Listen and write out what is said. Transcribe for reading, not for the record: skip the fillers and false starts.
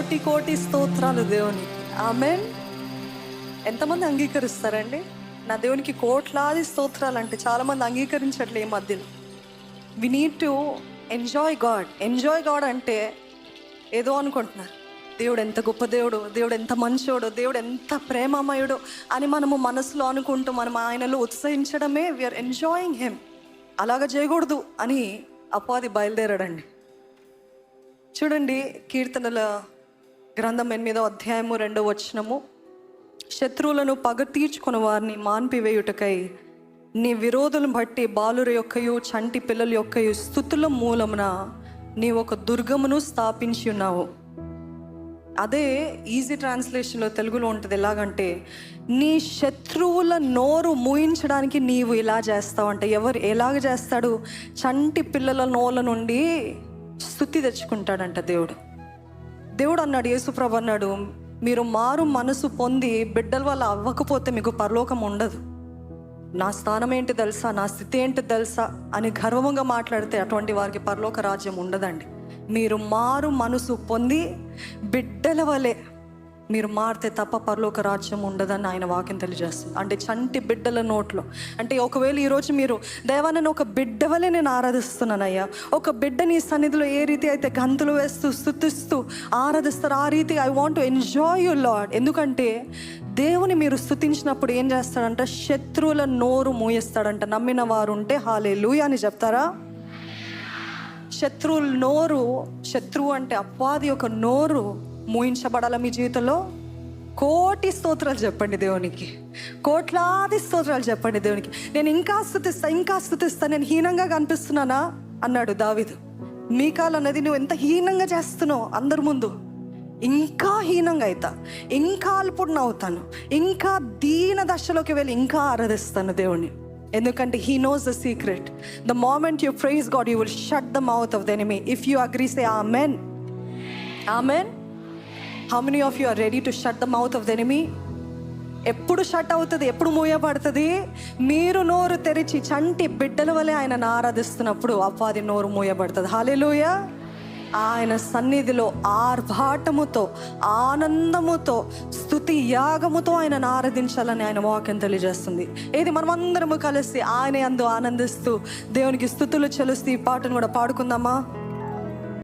కోటి కోటి స్తోత్రాలు దేవునికి. ఆమేన్. ఎంతమంది అంగీకరిస్తారండి? నా దేవునికి కోట్లాది స్తోత్రాలు అంటే చాలామంది అంగీకరించట్లే ఈ మధ్యలో. We need to enjoy God. Enjoy God అంటే ఏదో అనుకుంటున్నారు, దేవుడు ఎంత గొప్ప దేవుడు, దేవుడు ఎంత మంచోడు, దేవుడు ఎంత ప్రేమమయుడు అని మనము మనసులో అనుకుంటూ మనం ఆయనలో ఉత్సహించడమే వీఆర్ ఎంజాయింగ్ హిమ్. అలాగ చేయకూడదు అని అపవాది బయలుదేరాడండి. చూడండి, కీర్తనల గ్రంథం 8వ అధ్యాయము 2వ వచనము, శత్రువులను పగ తీర్చుకుని వారిని మాన్పివేయుటకై నీ విరోధులను బట్టి బాలుర యొక్కయు చంటి పిల్లల యొక్కయు స్తుతుల మూలమున నీ ఒక దుర్గమును స్థాపించి ఉన్నావు. అదే ఈజీ ట్రాన్స్లేషన్లో తెలుగులో ఉంటుంది ఎలాగంటే, నీ శత్రువుల నోరు మూయించడానికి నీవు ఇలా చేస్తావు అంటే. ఎలాగ చేస్తాడు? చంటి పిల్లల నోళ్ళ నుండి స్తుతి తెచ్చుకుంటాడంట దేవుడు. దేవుడు అన్నాడు, యేసుప్రభు అన్నాడు, మీరు మారు మనసు పొంది బిడ్డల వల్ల అవ్వకపోతే మీకు పరలోకం ఉండదు. నా స్థానం ఏంటి తెలుసా, నా స్థితి ఏంటి తెలుసా అని గర్వంగా మాట్లాడితే అటువంటి వారికి పరలోక రాజ్యం ఉండదండి. మీరు మారు మనసు పొంది బిడ్డల వలె మీరు మారితే తప్ప పరలోక రాజ్యం ఉండదని ఆయన వాక్యం తెలియజేస్తుంది. అంటే చంటి బిడ్డల నోట్లో అంటే, ఒకవేళ ఈరోజు మీరు దేవా నేను ఒక బిడ్డ వలె నేను ఆరాధిస్తున్నానయ్యా, ఒక బిడ్డ నీ సన్నిధిలో ఏ రీతి అయితే గంతులు వేస్తూ స్తుతిస్తూ ఆరాధిస్తారు ఆ రీతి I want to enjoy you lord. ఎందుకంటే దేవుని మీరు స్తుతించినప్పుడు ఏం చేస్తాడంట? శత్రువుల నోరు మూయిస్తాడంట. నమ్మిన వారు ఉంటే హల్లెలూయా అని చెప్తారా? శత్రువుల నోరు, శత్రువు అంటే అపవాది యొక్క నోరు మూయించబడాల మీ జీవితంలో. కోటి స్తోత్రాలు చెప్పండి దేవునికి, కోట్లాది స్తోత్రాలు చెప్పండి దేవునికి. నేను ఇంకా స్తుతిస్తా, నేను హీనంగా కనిపిస్తున్నానా అన్నాడు దావీదు. మీకాల్ అన్నది నువ్వు ఎంత హీనంగా చేస్తున్నావు అందరి ముందు, ఇంకా హీనంగా అవుతా, ఇంకా అల్పుడిని అవుతాను, ఇంకా దీన దశలోకి వెళ్ళి ఇంకా ఆరాధిస్తాను దేవుని. ఎందుకంటే he knows the secret. The moment you praise God you will shut the mouth of the enemy. If you agree say amen. Amen. How many of you are ready to shut the mouth of the enemy? ఎప్పుడు shut అవుతుంది, ఎప్పుడు మూయబడుతుంది? మీరు నోరు తెరిచి చంటి బిడ్డల వలె ఆయనను ఆరాధిస్తున్నప్పుడు అపవాది నోరు మూయబడుతుంది. హల్లెలూయా. ఆయన సన్నిధిలో ఆర్భాటముతో ఆనందముతో స్తుతి యాగముతో ఆయనను ఆరాధించాలని ఆయన వాక్యం తెలియజేస్తుంది. ఏది మనమందరము కలిసి ఆయన యందు ఆనందిస్తూ దేవునికి స్తుతులు చెల్లిస్తూ ఈ పాటను కూడా పాడుకుందామా?